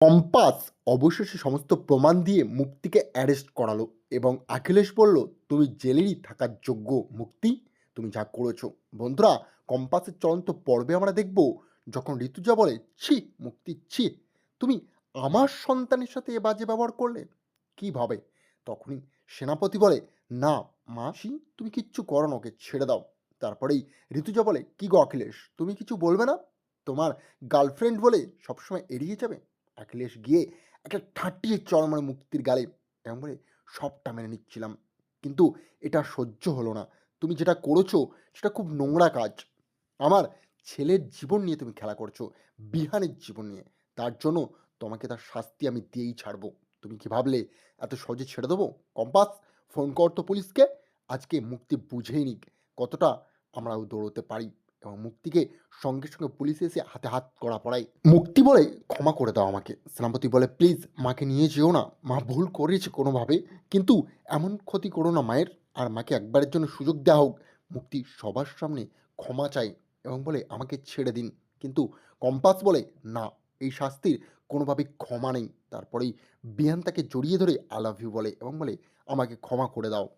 Compass অবশেষে সমস্ত প্রমাণ দিয়ে মুক্তিকে অ্যারেস্ট করালো এবং অখিলেশ বলল, "তুমি জেলেরই থাকার যোগ্য মুক্তি, তুমি যা করেছ।" বন্ধুরা, কম্পাসের চলন্ত পর্বে আমরা দেখব যখন ঋতুজা বলে, "ছি মুক্তি ছি! তুমি আমার সন্তানের সাথে এ বাজে ব্যবহার করলে? কিভাবে?" তখনই সেনাপতি বলে, "না মাসি, তুমি কিচ্ছু করো না, ওকে ছেড়ে দাও।" তারপরেই ঋতুজা বলে, "কি গো অখিলেশ, তুমি কিছু বলবে না? তোমার গার্লফ্রেন্ড বলে সবসময় এড়িয়ে যাবে?" অখিলেশ গিয়ে একটা ঠাঁটিয়ে চড় মারে মুক্তির গালে এবং বলে, "সবটা মেনে নিচ্ছিলাম, কিন্তু এটা সহ্য হলো না। তুমি যেটা করেছো সেটা খুব নোংরা কাজ। আমার ছেলের জীবন নিয়ে তুমি খেলা করছো, বিহানের জীবন নিয়ে। তার জন্য তোমাকে তার শাস্তি আমি দিয়েই ছাড়বো। তুমি কি ভাবলে এত সহজে ছেড়ে দেবো? কম্পাস, ফোন কর তো পুলিশকে। আজকে মুক্তি বুঝেই নিক কতটা আমরাও দৌড়তে পারি।" এবং মুক্তিকে সঙ্গে সঙ্গে পুলিশ এসে হাতে হাত করা পড়ায়। মুক্তি বলে, "ক্ষমা করে দাও আমাকে।" সেনাপতি বলে, "প্লিজ মাকে নিয়ে যেও না। মা ভুল করেছে কোনোভাবে। কিন্তু এমন ক্ষতি করো না মায়ের। আর মাকে একবারের জন্য সুযোগ দেওয়া হোক।" মুক্তি সবার সামনে ক্ষমা চায় এবং বলে, "আমাকে ছেড়ে দিন।" কিন্তু কম্পাস বলে, "না, এই শাস্তির কোনোভাবেই ক্ষমা নেই।" তারপরেই বিহান তাকে জড়িয়ে ধরে আই লাভ ইউ বলে এবং বলে, "আমাকে ক্ষমা করে দাও।"